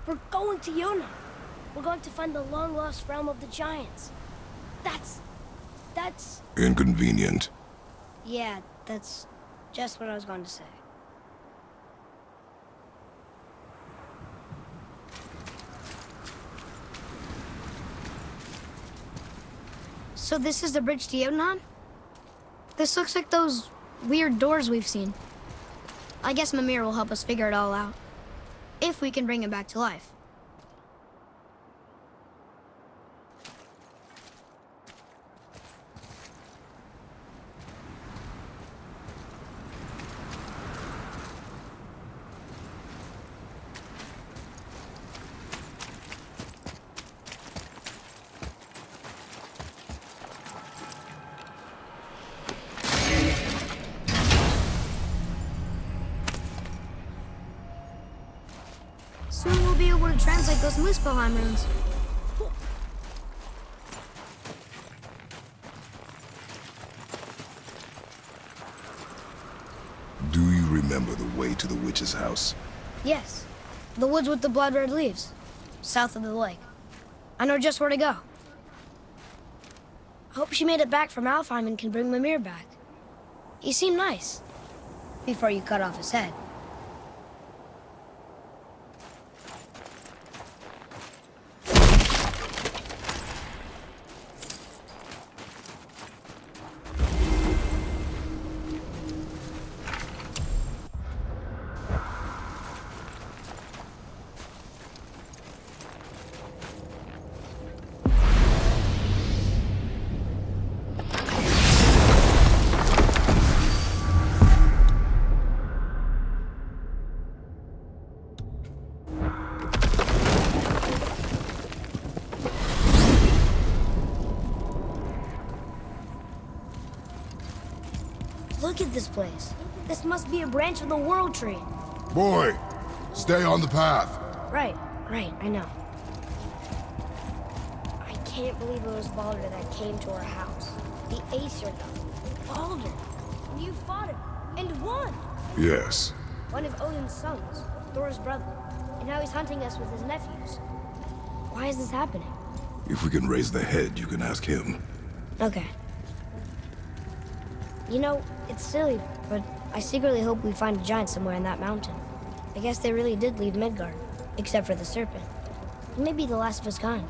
We're going to Yona. We're going to find the long-lost realm of the giants. That's... Inconvenient. Yeah, that's just what I was going to say. So this is the bridge to Jotunheim? This looks like those weird doors we've seen. I guess Mimir will help us figure it all out. If we can bring him back to life. Soon we'll be able to translate those Muspelheim runes. Do you remember the way to the witch's house? Yes. The woods with the blood-red leaves. South of the lake. I know just where to go. I hope she made it back from Alfheim and can bring Mimir back. He seemed nice. Before you cut off his head. Look at this place. This must be a branch of the World Tree. Boy, stay on the path. Right, I know. I can't believe it was Baldur that came to our house. The Aesir though. Baldur. And you fought him. And won. Yes. One of Odin's sons. Thor's brother. And now he's hunting us with his nephews. Why is this happening? If we can raise the head, you can ask him. Okay. You know, it's silly, but I secretly hope we find a giant somewhere in that mountain. I guess they really did leave Midgard, except for the serpent. He may be the last of his kind.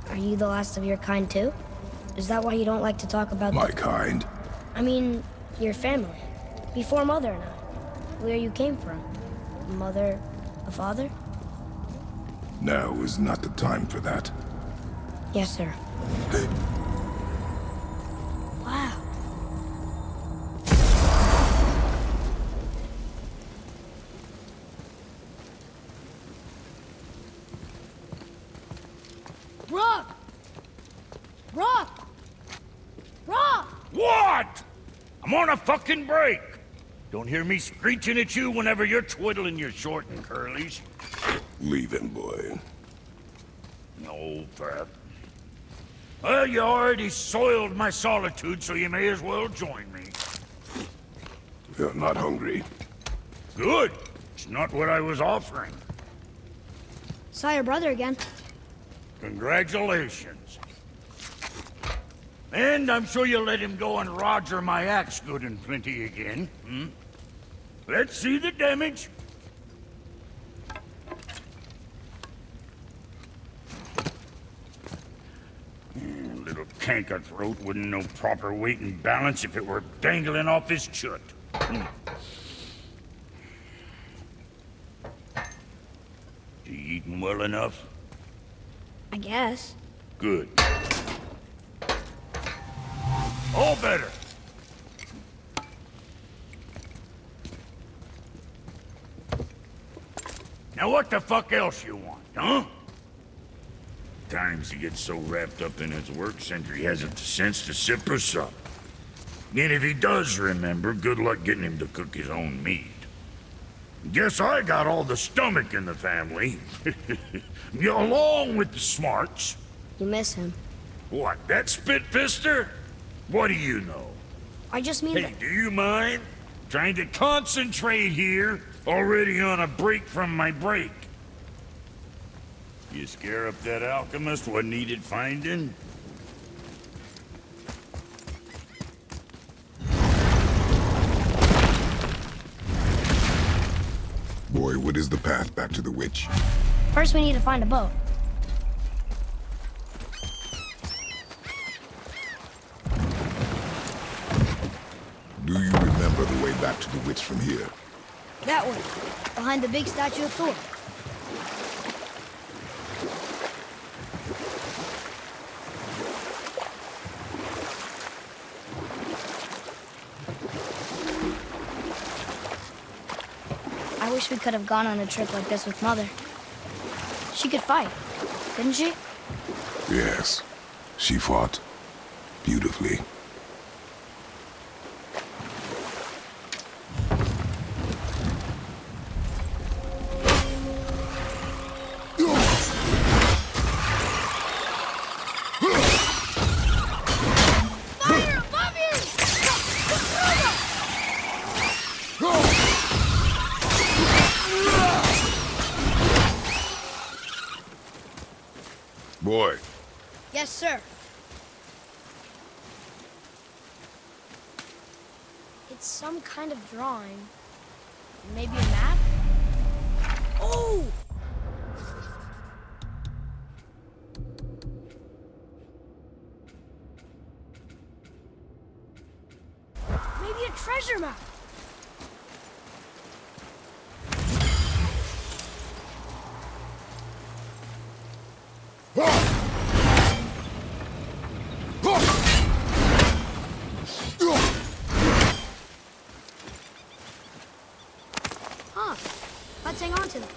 Are you the last of your kind too? Is that why you don't like to talk about My kind? I mean, your family. Before Mother and I. Where you came from. Mother, a father? Now is not the time for that. Yes, sir. Wow. Rock! Rock! Rock! What? I'm on a fucking break. Don't hear me screeching at you whenever you're twiddling your short and curlies. Leave him, boy. No, Fat. Well, you already soiled my solitude, so you may as well join me. You're not hungry. Good. It's not what I was offering. Saw your brother again. Congratulations. And I'm sure you'll let him go and Roger my axe good and plenty again. Hmm? Let's see the damage. Little canker throat wouldn't know proper weight and balance if it were dangling off his chut. Hmm. You eating well enough? I guess. Good. All better. Now what the fuck else you want, huh? Times he gets so wrapped up in his work, Sentry hasn't the sense to sip or sup. And if he does remember, good luck getting him to cook his own meat. Guess I got all the stomach in the family. Along with the smarts. You miss him. What, that spit-fister? What do you know? I just mean Hey, that... do you mind? Trying to concentrate here. Already on a break from my break. You scare up that alchemist what needed finding? Boy, what is the path back to the witch? First, we need to find a boat. Do you remember the way back to the witch from here? That way, behind the big statue of Thor. I wish we could have gone on a trip like this with Mother. She could fight, couldn't she? Yes. She fought beautifully. Fire above you! Boy, Yes, sir. It's some kind of drawing. Maybe a map? Oh! Maybe a treasure map. Huh. Let's hang on to them.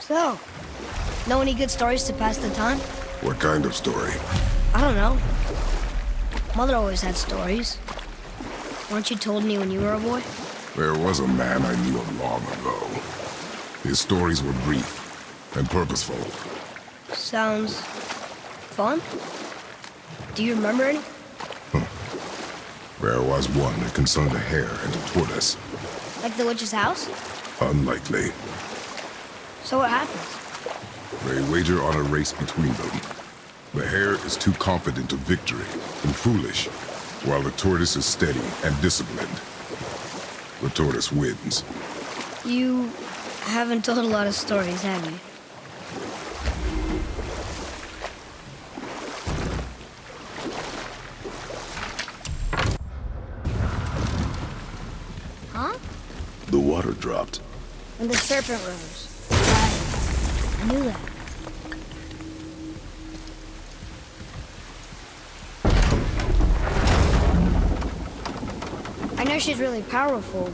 So, know any good stories to pass the time? what kind of story? I don't know. Mother always had stories. Weren't you told me when you were a boy? There was a man I knew of long ago. His stories were brief and purposeful. Sounds fun. Do you remember any? There was one that concerned a hare and a tortoise. Like the witch's house? Unlikely. So what happens? They wager on a race between them. The hare is too confident of victory and foolish, while the tortoise is steady and disciplined. The tortoise wins. You haven't told a lot of stories, have you? Huh? The water dropped. When the serpent rose. Right. I knew that. I know she's really powerful,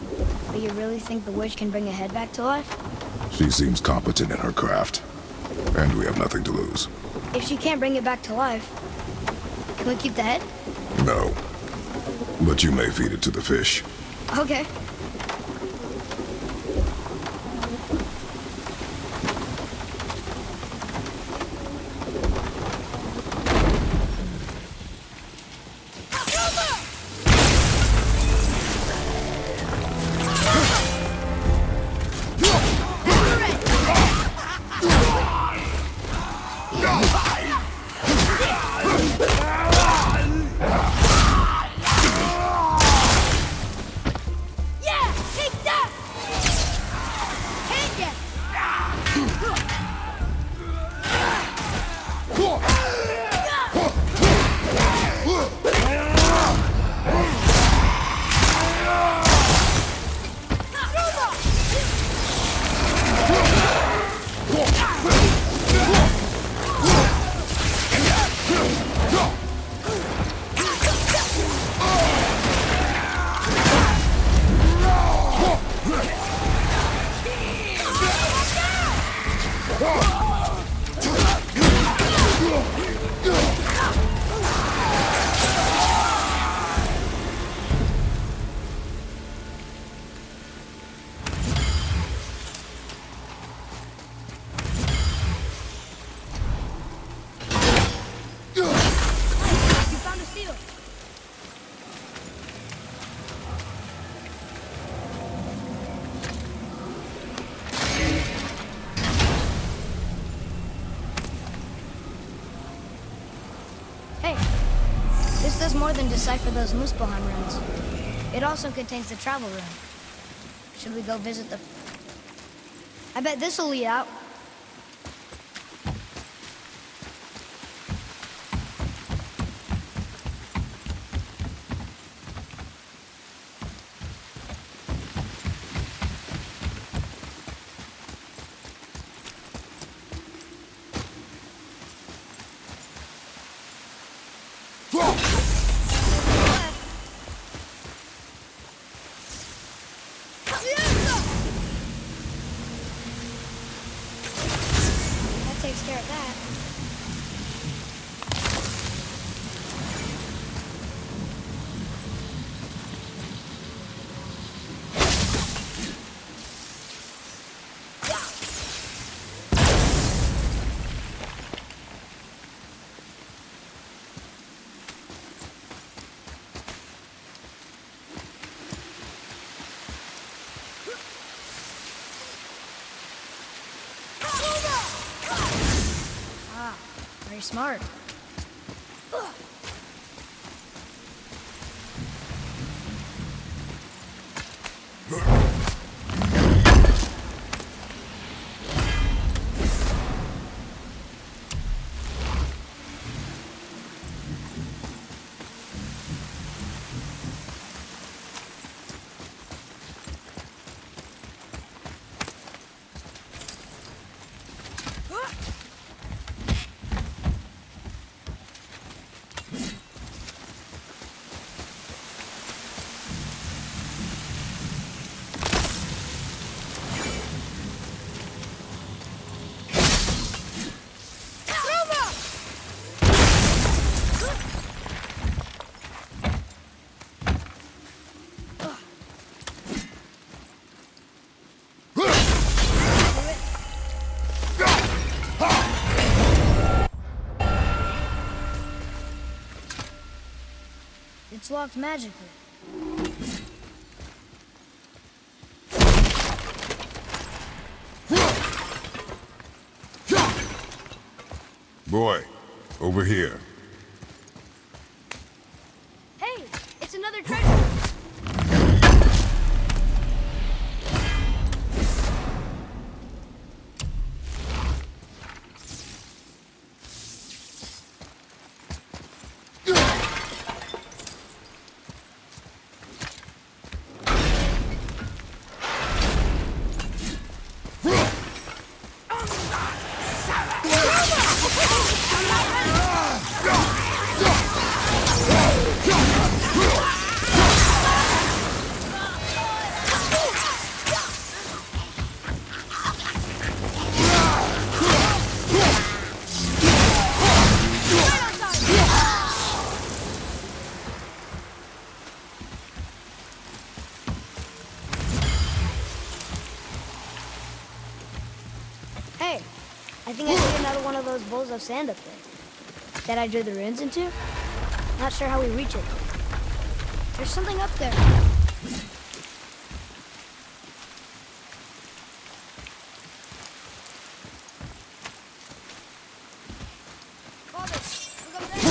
but you really think the witch can bring a head back to life? She seems competent in her craft, and we have nothing to lose. If she can't bring it back to life, can we keep the head? No. But you may feed it to the fish. Okay. This does more than decipher those Muspelheim runes. It also contains the travel rune. Should we go visit the... I bet this'll lead out. That takes care of that. Very smart. It's locked magically. Boy, over here. Hey, it's another treasure. Hey, I think I see another one of those bowls of sand up there that I drew the runes into. Not sure how we reach it. There's something up there. Father, look up there.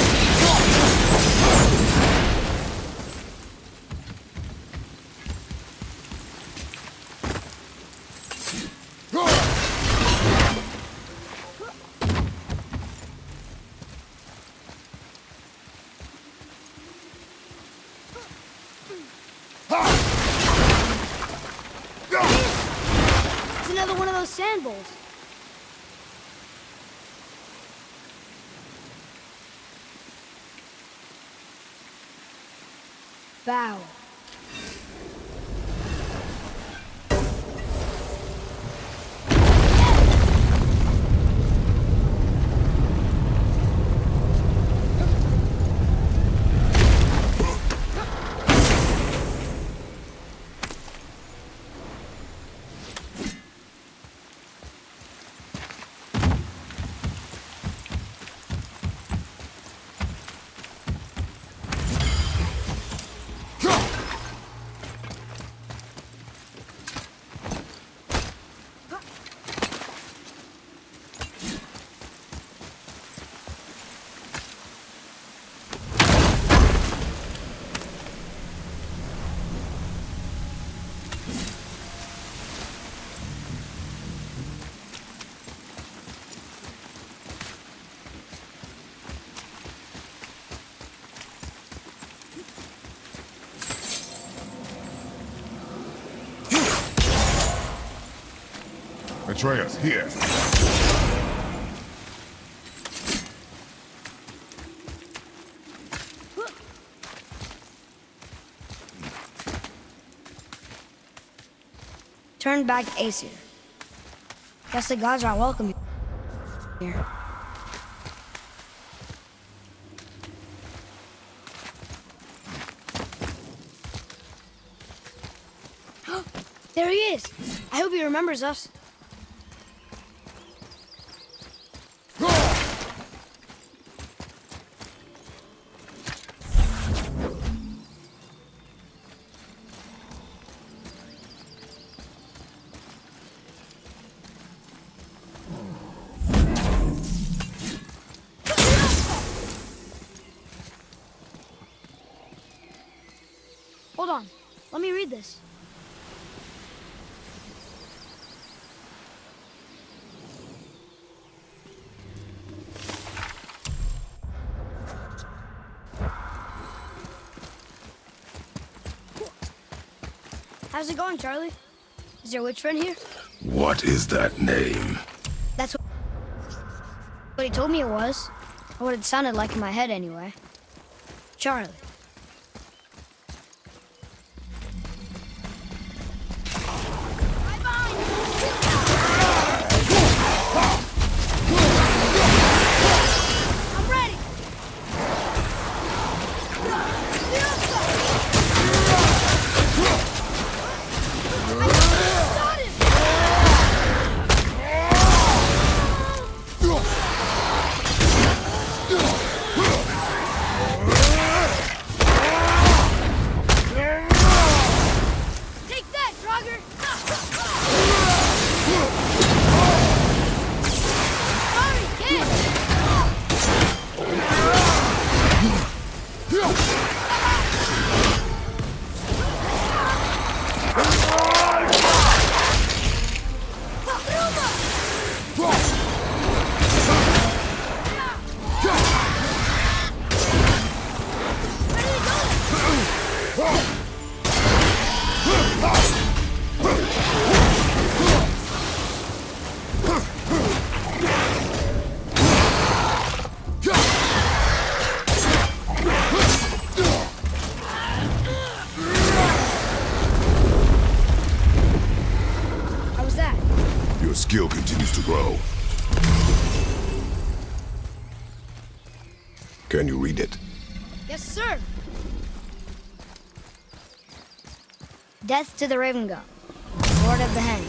It's another one of those sand bowls. Bow. Atreus, here. Turn back Aesir. Guess the gods aren't welcome here. There he is. I hope he remembers us. Hold on. Let me read this. How's it going, Charlie? Is your witch friend here? What is that name? That's what he told me it was. Or what it sounded like in my head, anyway. Charlie. I'm ready! Take that, Draugr! Sorry, kid! How was that? Your skill continues to grow. Can you read it? Yes, sir. Death to the Raven God, Lord of the Hen.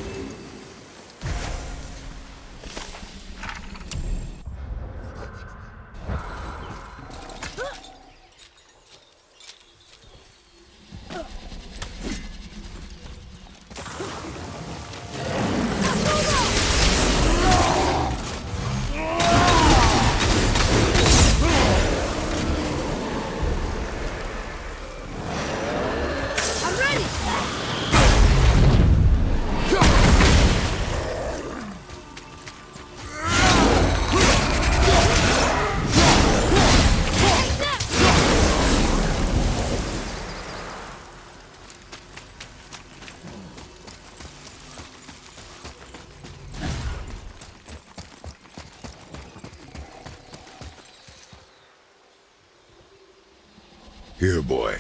I'm ready! Here, boy.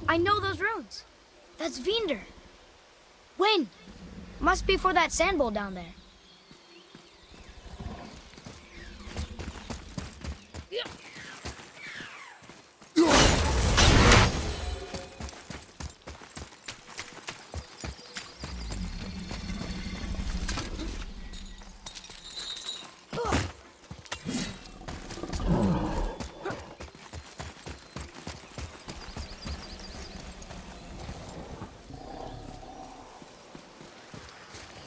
I know those runes. That's Vinder. Wind. Must be for that sand bowl down there.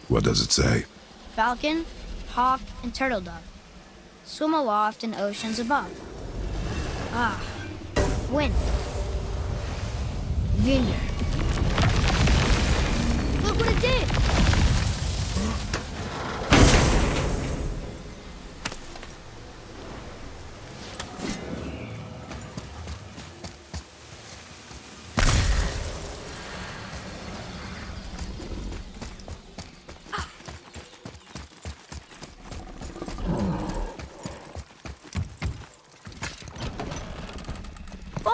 What does it say? Falcon, hawk, and turtle dove swim aloft in oceans above. Ah, wind. Vinder. Look what it did!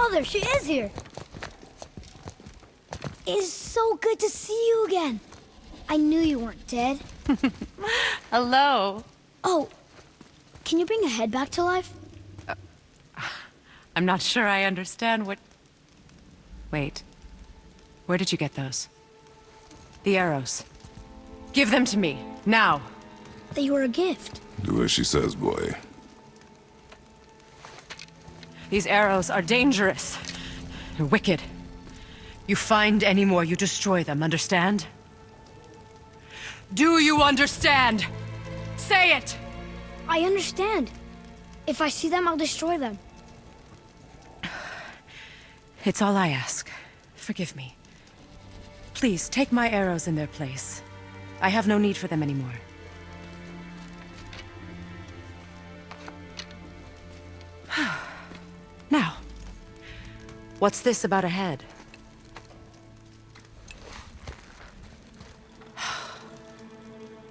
Oh, there she is here. It is so good to see you again. I knew you weren't dead. Hello. Oh, can you bring a head back to life? I'm not sure I understand what... Wait. Where did you get those? The arrows. Give them to me, now. They were a gift. Do as she says, boy. These arrows are dangerous. They're wicked. You find any more, you destroy them, understand? Do you understand? Say it! I understand. If I see them, I'll destroy them. It's all I ask. Forgive me. Please, take my arrows in their place. I have no need for them anymore. Now, what's this about a head?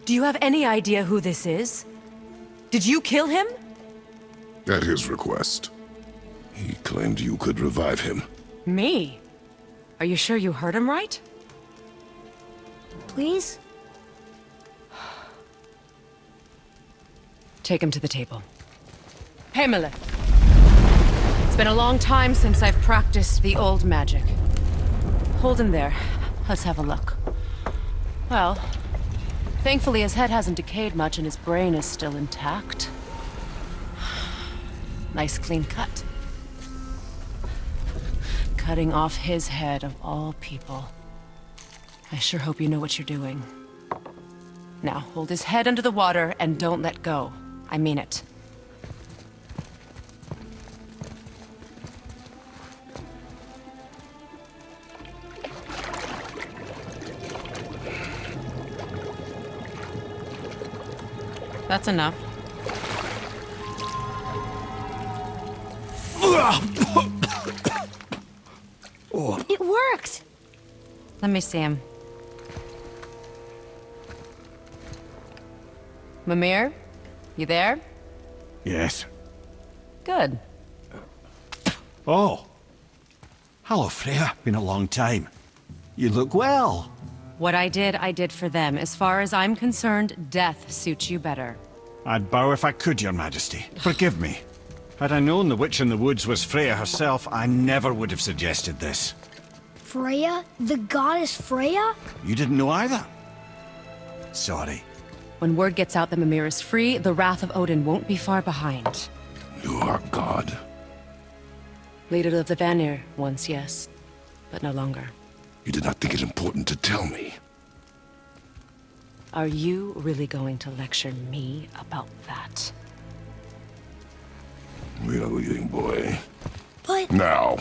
Do you have any idea who this is? Did you kill him? At his request. He claimed you could revive him. Me? Are you sure you heard him right? Please? Take him to the table. Pamela. It's been a long time since I've practiced the old magic. Hold him there. Let's have a look. Well, thankfully his head hasn't decayed much and his brain is still intact. Nice clean cut. Cutting off his head of all people. I sure hope you know what you're doing. Now, hold his head under the water and don't let go. I mean it. That's enough. It worked! Let me see him. Mimir? You there? Yes. Good. Oh. Hello, Freya. Been a long time. You look well. What I did for them. As far as I'm concerned, death suits you better. I'd bow if I could, Your Majesty. Forgive me. Had I known the witch in the woods was Freya herself, I never would have suggested this. Freya? The goddess Freya? You didn't know either? Sorry. When word gets out that Mimir is free, the wrath of Odin won't be far behind. You are God. Leader of the Vanir, once, yes. But no longer. You did not think it important to tell me. Are you really going to lecture me about that? We are leaving, boy. But... Now.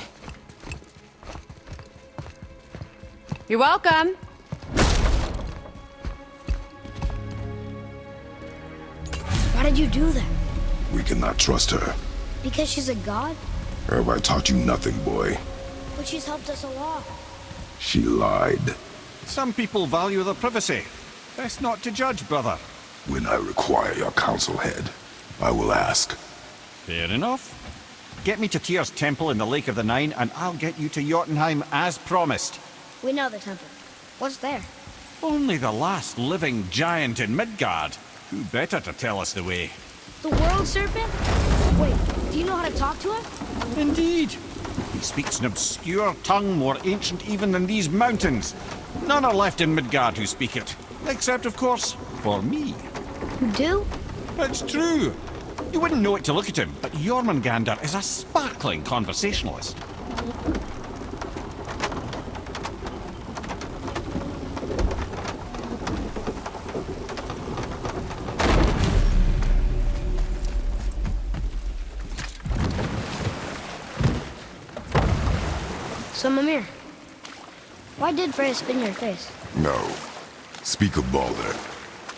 You're welcome! Why did you do that? We cannot trust her. Because she's a god? Have I taught you nothing, boy? But she's helped us a lot. She lied. Some people value their privacy. Best not to judge, brother. When I require your council head, I will ask. Fair enough. Get me to Tyr's temple in the Lake of the Nine, and I'll get you to Jotunheim as promised. We know the temple. What's there? Only the last living giant in Midgard. Who better to tell us the way? The world serpent? Wait, do you know how to talk to him? Indeed. He speaks an obscure tongue more ancient even than these mountains. None are left in Midgard who speak it. Except, of course, for me. You do? It's true. You wouldn't know it to look at him, but Jormungandr is a sparkling conversationalist. So, Mimir, why did Freya spit in your face? No. Speak of Baldur.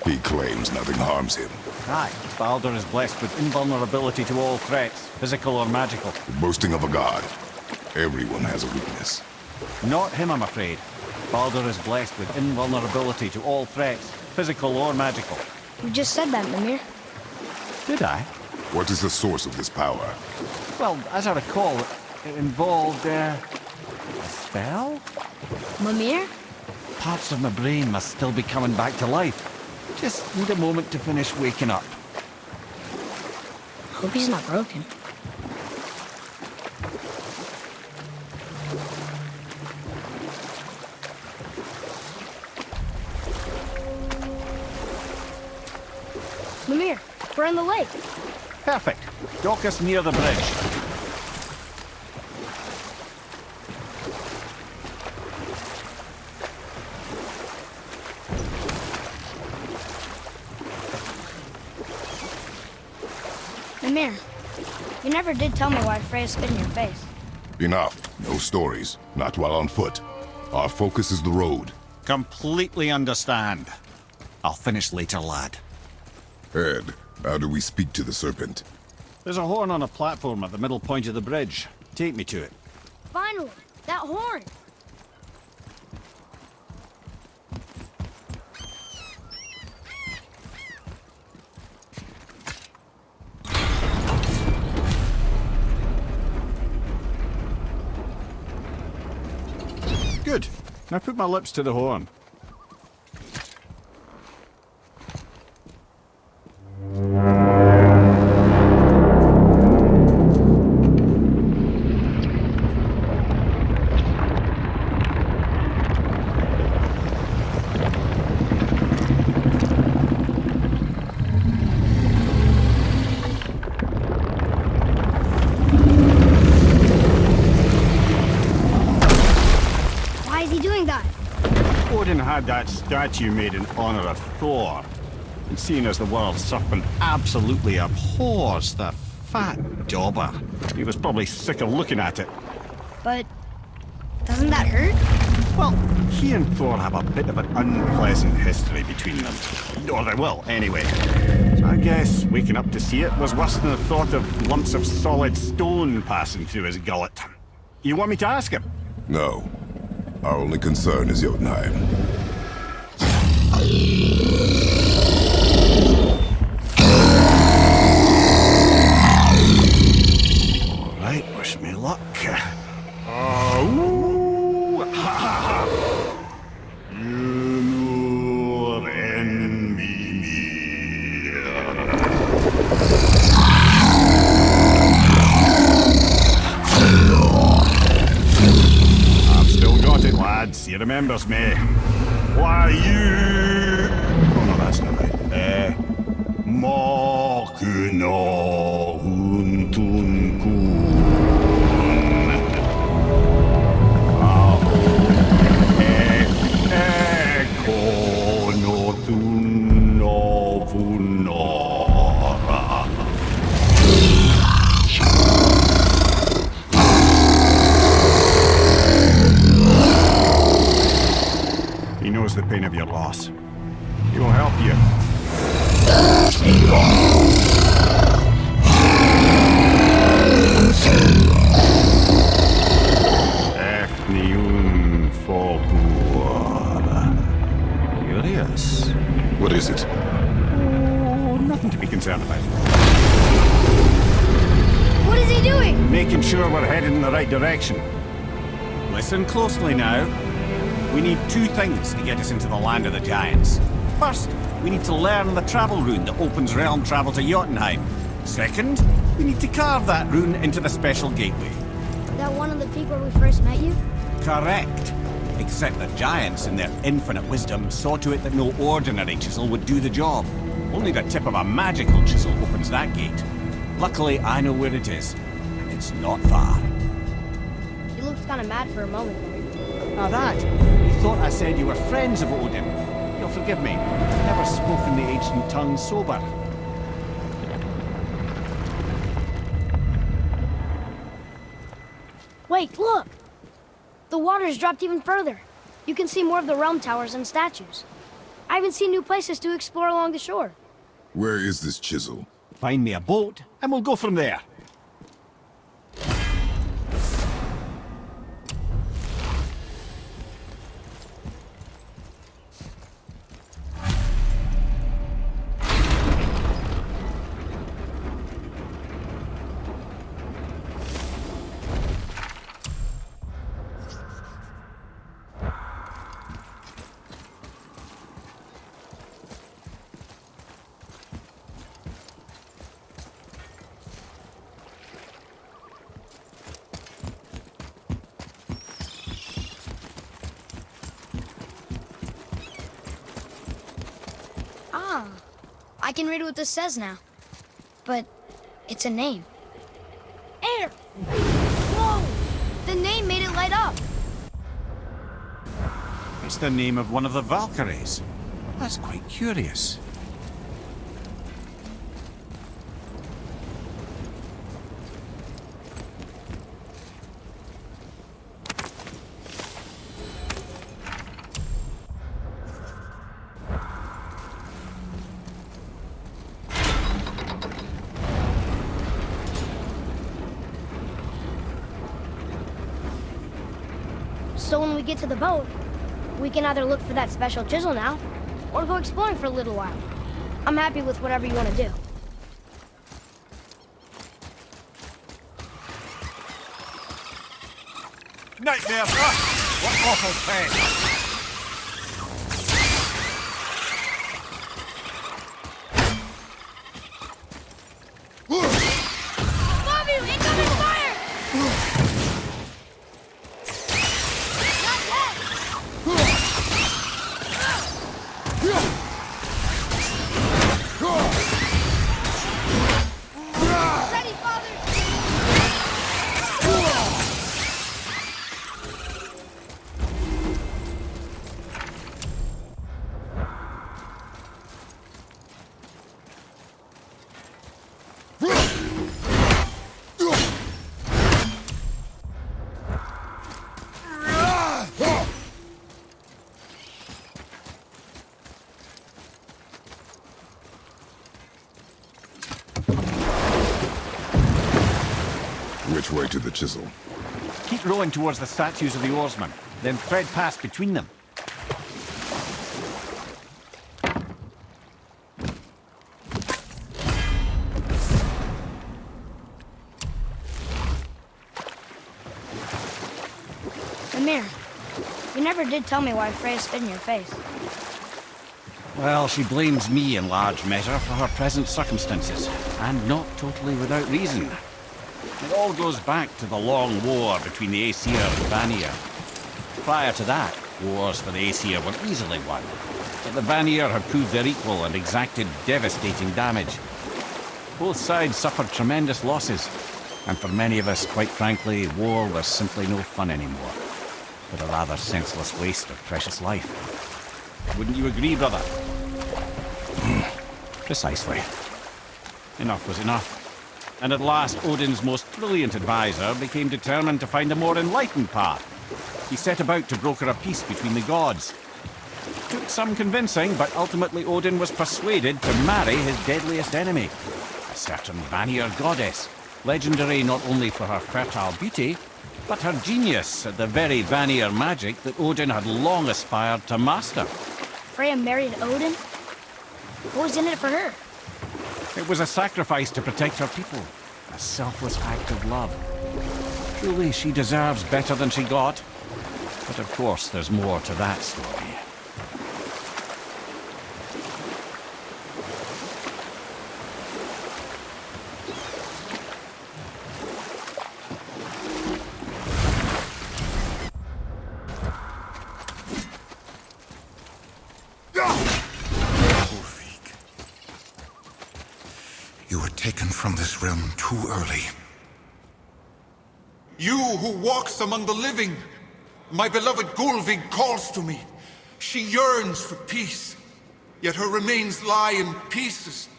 He claims nothing harms him. Aye, Baldur is blessed with invulnerability to all threats, physical or magical. The boasting of a god. Everyone has a weakness. Not him, I'm afraid. Baldur is blessed with invulnerability to all threats, physical or magical. You just said that, Mimir. Did I? What is the source of this power? Well, as I recall, It involved, a spell? Mimir? Parts of my brain must still be coming back to life. Just need a moment to finish waking up. Hope he's not broken. Mimir, we're in the lake. Perfect. Dock us near the bridge. Mimir, you never did tell me why Freya spit in your face. Enough. No stories. Not while on foot. Our focus is the road. Completely understand. I'll finish later, lad. Ed, how do we speak to the serpent? There's a horn on a platform at the middle point of the bridge. Take me to it. Finally, that horn. Good. Now put my lips to the horn. Why is he doing that? Odin had that statue made in honor of Thor. And seeing as the world serpent absolutely abhors the fat dauber, he was probably sick of looking at it. But doesn't that hurt? Well, he and Thor have a bit of an unpleasant history between them. Or they will, anyway. So I guess waking up to see it was worse than the thought of lumps of solid stone passing through his gullet. You want me to ask him? No. Our only concern is Jotunheim. All right, wish me luck. Ooh, ha, ha, ha. Yumur en Mimir. I've still got it, lads. He remembers me. Why you? Oh no, that's not right. Mokuno Huntunkun. He knows the pain of your loss. He will help you. Efniun Fogur. Curious. What is it? Oh, nothing to be concerned about. What is he doing? Making sure we're headed in the right direction. Listen closely now. We need two things to get us into the land of the giants. First, we need to learn the travel rune that opens realm travel to Jotunheim. Second, we need to carve that rune into the special gateway. That one of the peak where we first met you? Correct. Except the giants, in their infinite wisdom, saw to it that no ordinary chisel would do the job. Only the tip of a magical chisel opens that gate. Luckily, I know where it is, and it's not far. You looked kind of mad for a moment there. Now that, you thought I said you were friends of Odin. You'll forgive me. I've never spoken the ancient tongue sober. Wait, look! The water's dropped even further. You can see more of the realm towers and statues. I even see new places to explore along the shore. Where is this chisel? Find me a boat, and we'll go from there. can read what this says now. But it's a name. Air! Whoa! The name made it light up. It's the name of one of the Valkyries. That's quite curious. So when we get to the boat, we can either look for that special chisel now, or go exploring for a little while. I'm happy with whatever you want to do. Nightmare! Ah, what awful pain! Above you! Incoming fire! Not yet! Ready, Father! Which way to the chisel? Keep rowing towards the statues of the oarsmen, then thread past between them. Mimir, you never did tell me why Freya spit in your face. Well, she blames me in large measure for her present circumstances, and not totally without reason. It all goes back to the long war between the Aesir and Vanir. Prior to that, wars for the Aesir were easily won, but the Vanir had proved their equal and exacted devastating damage. Both sides suffered tremendous losses, and for many of us, quite frankly, war was simply no fun anymore, but a rather senseless waste of precious life. Wouldn't you agree, brother? Precisely. Enough was enough. And at last, Odin's most brilliant advisor became determined to find a more enlightened path. He set about to broker a peace between the gods. It took some convincing, but ultimately Odin was persuaded to marry his deadliest enemy, a certain Vanir goddess, legendary not only for her fertile beauty, but her genius at the very Vanir magic that Odin had long aspired to master. Freya married Odin? What was in it for her? It was a sacrifice to protect her people, a selfless act of love. Truly, she deserves better than she got. But of course, there's more to that story. You were taken from this realm too early. You who walks among the living! My beloved Gulvig calls to me. She yearns for peace, yet her remains lie in pieces.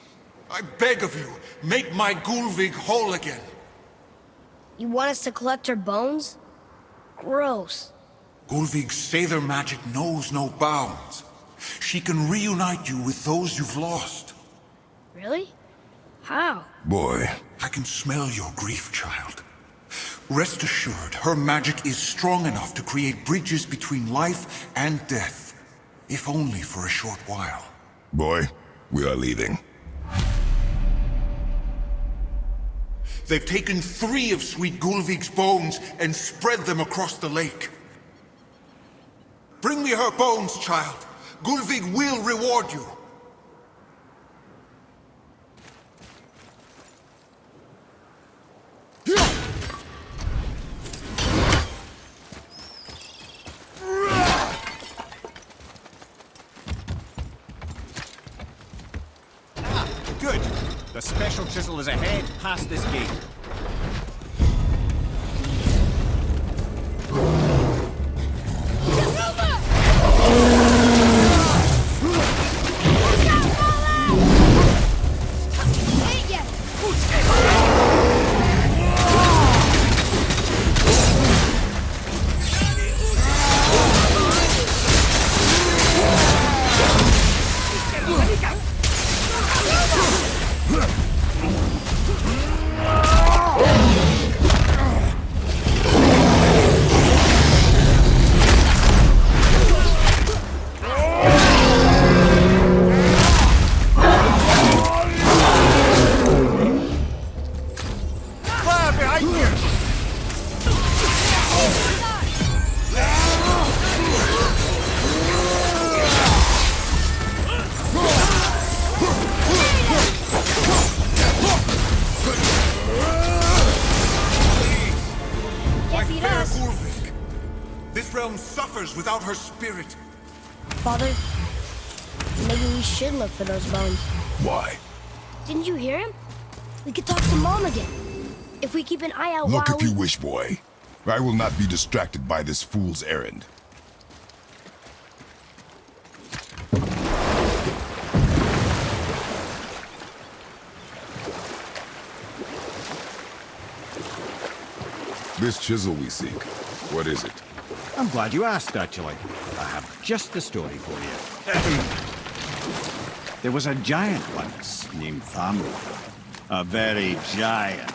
I beg of you, make my Gulvig whole again. You want us to collect her bones? Gross. Gulvig's Sather magic knows no bounds. She can reunite you with those you've lost. Really? How? Boy, I can smell your grief, child. Rest assured, her magic is strong enough to create bridges between life and death, if only for a short while. boy, we are leaving. They've taken 3 of Sweet Gulvig's bones and spread them across the lake. Bring me her bones, child. Gulvig will reward you. special chisel is ahead, past this gate. Without her spirit. Father, maybe we should look for those bones. Why? Didn't you hear him? We could talk to Mom again. If we keep an eye out Look while if you wish, boy. I will not be distracted by this fool's errand. This chisel we seek, what is it? I'm glad you asked, actually. I have just the story for you. There was a giant once named Thamur. A very giant,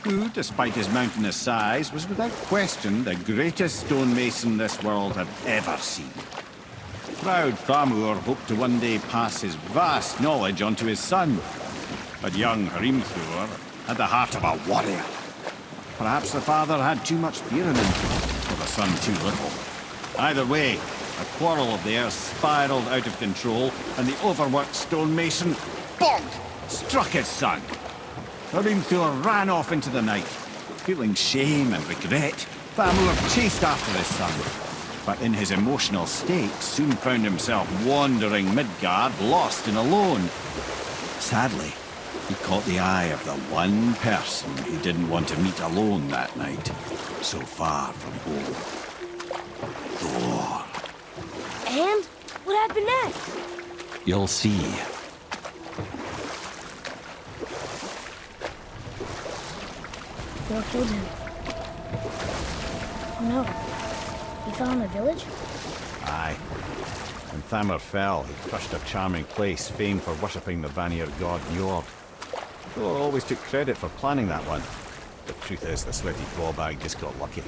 who, despite his mountainous size, was without question the greatest stonemason this world had ever seen. Proud Thamur hoped to one day pass his vast knowledge on to his son. But young Hrimthur had the heart of a warrior. Perhaps the father had too much fear in him, or the son too little. Either way, a quarrel of theirs spiraled out of control, and the overworked stonemason, bonk, struck his son. Hrimthur ran off into the night. Feeling shame and regret, Thamur chased after his son, but in his emotional state soon found himself wandering Midgard, lost and alone. Sadly, he caught the eye of the one person he didn't want to meet alone that night, so far from home. Thor. And? What happened next? You'll see. Thor killed him. Oh no. He fell in the village? Aye. When Thamur fell, he crushed a charming place famed for worshipping the Vanir god Njord. Thor always took credit for planning that one. The truth is, the sweaty clawbag just got lucky.